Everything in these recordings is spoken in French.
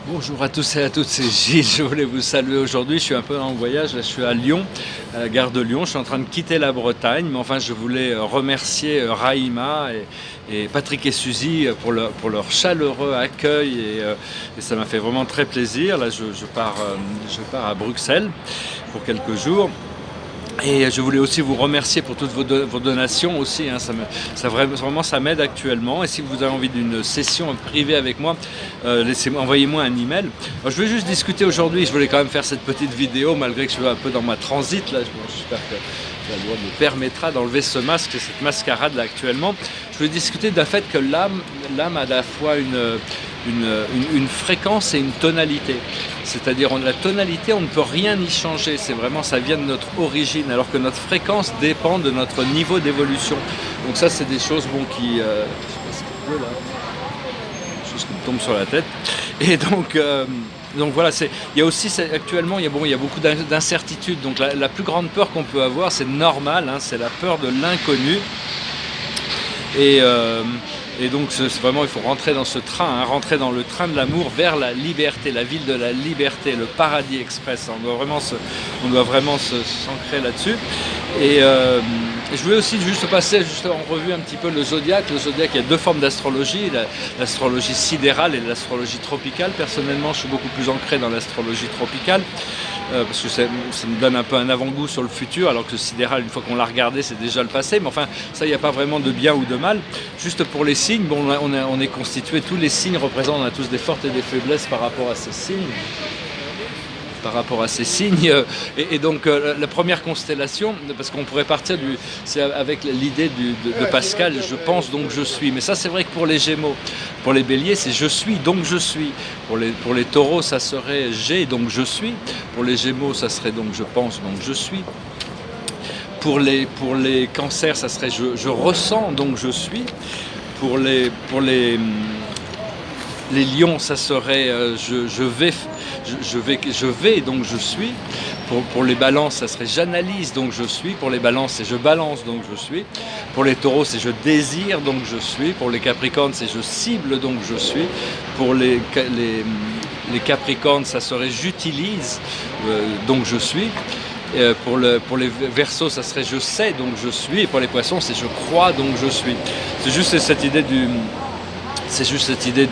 Bonjour à tous et à toutes, c'est Gilles, je voulais vous saluer aujourd'hui, je suis un peu en voyage, là je suis à Lyon, à la gare de Lyon, je suis en train de quitter la Bretagne, mais enfin je voulais remercier Raïma et Patrick et Suzy pour leur chaleureux accueil et ça m'a fait vraiment très plaisir. Là je pars à Bruxelles pour quelques jours. Et je voulais aussi vous remercier pour toutes vos donations aussi, hein. Vraiment, ça m'aide actuellement. Et si vous avez envie d'une session privée avec moi, envoyez-moi un email. Alors, je vais juste discuter aujourd'hui. Je voulais quand même faire cette petite vidéo malgré que je suis un peu dans ma transit là. J'espère que la loi me permettra d'enlever ce masque et cette mascarade là actuellement. Je voulais discuter d'un fait que l'âme a à la fois une fréquence et une tonalité. C'est-à-dire la tonalité, on ne peut rien y changer, c'est vraiment, ça vient de notre origine, alors que notre fréquence dépend de notre niveau d'évolution. Donc ça, c'est des choses qui... je sais pas ce qu'il pleut là, des choses qui me tombent sur la tête. Et donc voilà, il y a aussi actuellement, il y a beaucoup d'incertitudes. Donc la plus grande peur qu'on peut avoir, c'est normal, hein, c'est la peur de l'inconnu. Et donc c'est vraiment, il faut rentrer dans ce train, hein, rentrer dans le train de l'amour vers la liberté, la ville de la liberté, le paradis express. On doit vraiment s'ancrer là-dessus. Et je voulais aussi juste passer en revue un petit peu le zodiaque. Le zodiaque, il y a deux formes d'astrologie, l'astrologie sidérale et l'astrologie tropicale. Personnellement, je suis beaucoup plus ancré dans l'astrologie tropicale. Parce que ça nous donne un peu un avant-goût sur le futur, alors que le sidéral, une fois qu'on l'a regardé, c'est déjà le passé. Mais enfin, ça, il n'y a pas vraiment de bien ou de mal. Juste pour les signes, on est constitué, tous les signes représentent, on a tous des fortes et des faiblesses par rapport à ces signes. Et donc la première constellation, parce qu'on pourrait partir c'est avec l'idée de Pascal, je pense donc je suis, mais ça c'est vrai que pour les Gémeaux, pour les Béliers c'est je suis donc je suis, pour les Taureaux ça serait j'ai donc je suis, pour les Gémeaux ça serait donc je pense donc je suis, pour les Cancers ça serait je ressens donc je suis, pour les Lions, ça serait je vais donc je suis. Pour les Balances, ça serait j'analyse donc je suis. Pour les Balances, c'est je balance donc je suis. Pour les Taureaux, c'est je désire donc je suis. Pour les Capricornes, c'est je cible donc je suis. Pour les Capricornes, ça serait j'utilise donc je suis. Pour les Verseaux, ça serait je sais donc je suis. Et pour les Poissons, c'est je crois donc je suis. C'est juste cette idée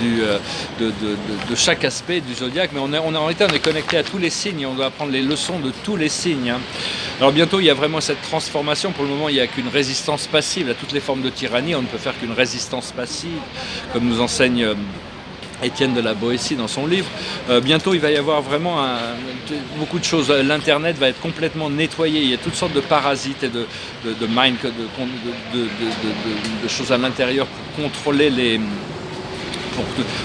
de chaque aspect du zodiaque, mais en réalité on est connecté à tous les signes et on doit apprendre les leçons de tous les signes, hein. Alors bientôt il y a vraiment cette transformation. Pour le moment il n'y a qu'une résistance passive à toutes les formes de tyrannie, on ne peut faire qu'une résistance passive, comme nous enseigne Étienne de la Boétie dans son livre. Bientôt il va y avoir vraiment beaucoup de choses. L'internet va être complètement nettoyé, il y a toutes sortes de parasites et de choses à l'intérieur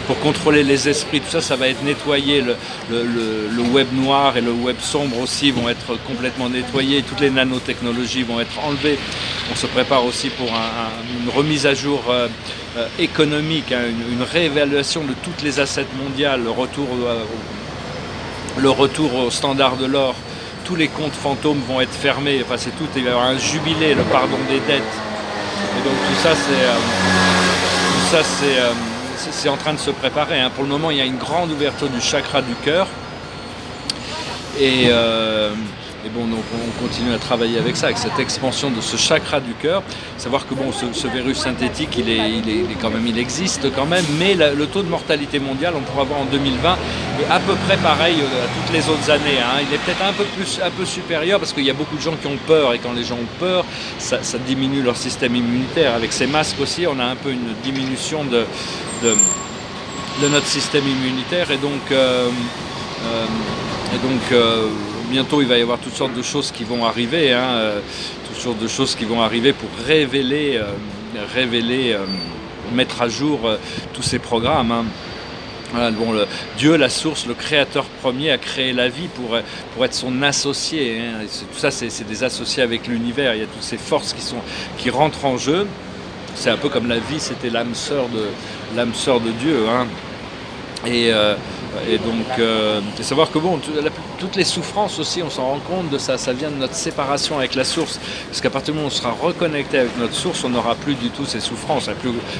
pour contrôler les esprits, tout ça, ça va être nettoyé. Le web noir et le web sombre aussi vont être complètement nettoyés. Toutes les nanotechnologies vont être enlevées. On se prépare aussi pour une remise à jour économique, hein, une réévaluation de toutes les assets mondiales, le retour au standard de l'or. Tous les comptes fantômes vont être fermés. Enfin, c'est tout. Il va y avoir un jubilé, le pardon des dettes. Et donc tout ça, c'est en train de se préparer, hein. Pour le moment, il y a une grande ouverture du chakra du cœur. Et bon, donc on continue à travailler avec ça, avec cette expansion de ce chakra du cœur. Savoir que bon, ce virus synthétique, il existe quand même, mais le taux de mortalité mondiale, on pourra voir en 2020, est à peu près pareil à toutes les autres années, hein. Il est peut-être un peu supérieur parce qu'il y a beaucoup de gens qui ont peur, et quand les gens ont peur, ça diminue leur système immunitaire. Avec ces masques aussi, on a un peu une diminution de notre système immunitaire, et donc bientôt il va y avoir toutes sortes de choses qui vont arriver, hein, toutes sortes de choses qui vont arriver pour révéler, mettre à jour tous ces programmes, hein. Voilà, bon, Dieu, la source, le créateur premier, a créé la vie pour être son associé, hein. Tout ça, c'est des associés avec l'univers. Il y a toutes ces forces qui rentrent en jeu. C'est un peu comme la vie, c'était l'âme sœur de Dieu, hein. Et donc, savoir que bon, toutes les souffrances aussi, on s'en rend compte de ça, ça vient de notre séparation avec la source. Parce qu'à partir du moment où on sera reconnecté avec notre source, on n'aura plus du tout ces souffrances.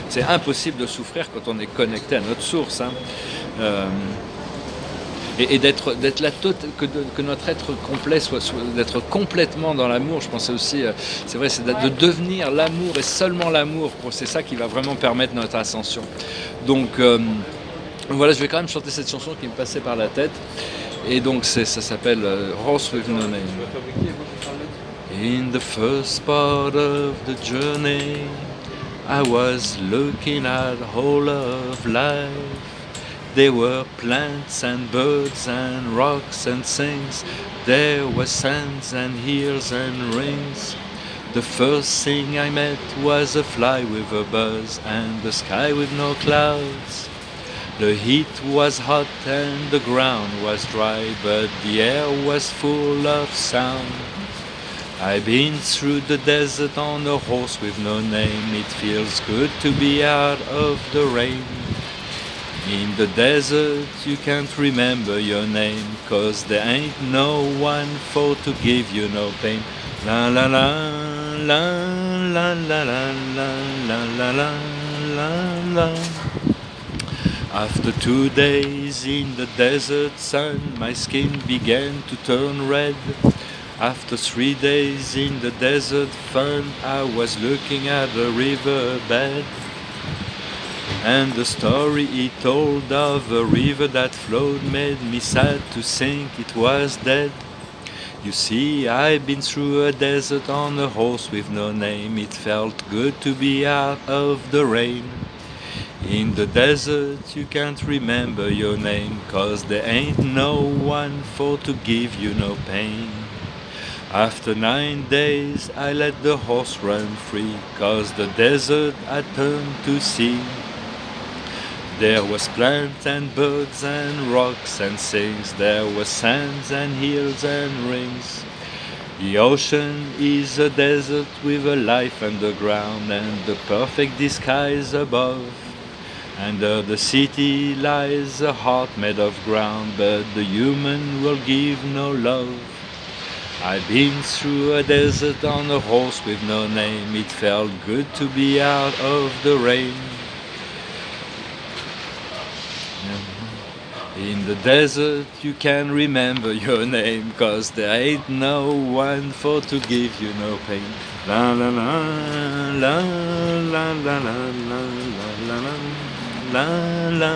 C'est impossible de souffrir quand on est connecté à notre source, hein. et d'être que notre être complet d'être complètement dans l'amour. Je pensais aussi, c'est vrai, c'est de devenir l'amour et seulement l'amour. C'est ça qui va vraiment permettre notre ascension. Donc voilà, je vais quand même chanter cette chanson qui me passait par la tête. Et donc ça s'appelle Horse with No Name. In the first part of the journey, I was looking at all of life. There were plants and birds and rocks and things. There were sands and hills and rings. The first thing I met was a fly with a buzz and the sky with no clouds. The heat was hot and the ground was dry, but the air was full of sound. I've been through the desert on a horse with no name. It feels good to be out of the rain. In the desert you can't remember your name, 'cause there ain't no one for to give you no pain. La la la la la la la la la la la la. After 2 days in the desert sun, my skin began to turn red. After 3 days in the desert fun, I was looking at the riverbed. And the story he told of a river that flowed made me sad to think it was dead. You see, I've been through a desert on a horse with no name. It felt good to be out of the rain. In the desert you can't remember your name, 'cause there ain't no one for to give you no pain. After 9 days I let the horse run free, 'cause the desert had turned to sea. There was plants and birds and rocks and things. There was sands and hills and rings. The ocean is a desert with a life underground and the perfect disguise above. Under the city lies a heart made of ground, but the human will give no love. I've been through a desert on a horse with no name. It felt good to be out of the rain. In the desert you can remember your name, 'cause there ain't no one for to give you no pain. La la la la la la la la la la.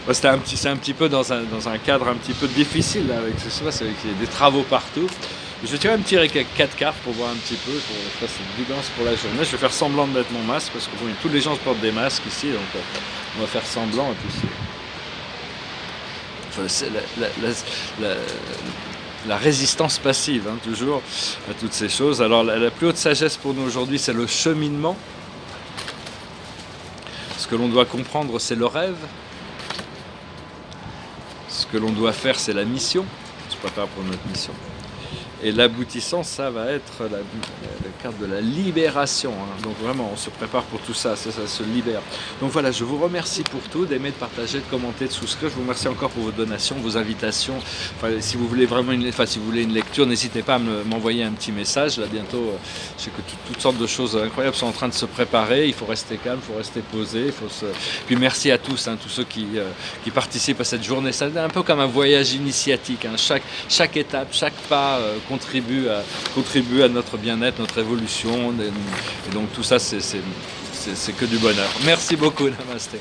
Ouais, c'est un petit peu dans un cadre un petit peu difficile là, avec ce soir, c'est qu'il y a des travaux partout. Je vais tirer un petit 4 cartes pour voir un petit peu, pour faire cette guidance pour la journée. Je vais faire semblant de mettre mon masque parce que bon, tous les gens portent des masques ici, donc on va faire semblant et puis c'est la résistance passive, hein, toujours, à toutes ces choses. Alors la plus haute sagesse pour nous aujourd'hui, c'est le cheminement. Ce que l'on doit comprendre, c'est le rêve. Ce que l'on doit faire, c'est la mission. On se prépare pour notre mission. Et l'aboutissant, ça va être la carte de la libération. Hein. Donc vraiment, on se prépare pour tout ça, ça se libère. Donc voilà, je vous remercie pour tout, d'aimer, de partager, de commenter, de souscrire. Je vous remercie encore pour vos donations, vos invitations. Enfin, si vous voulez vraiment si vous voulez une lecture, n'hésitez pas à m'envoyer un petit message. Là bientôt, je sais que toutes sortes de choses incroyables sont en train de se préparer. Il faut rester calme, il faut rester posé. Puis merci à tous, hein, tous ceux qui participent à cette journée. C'est un peu comme un voyage initiatique. Hein. Chaque étape, chaque pas contribue à notre bien-être, notre évolution, et donc tout ça c'est que du bonheur. Merci beaucoup, namasté.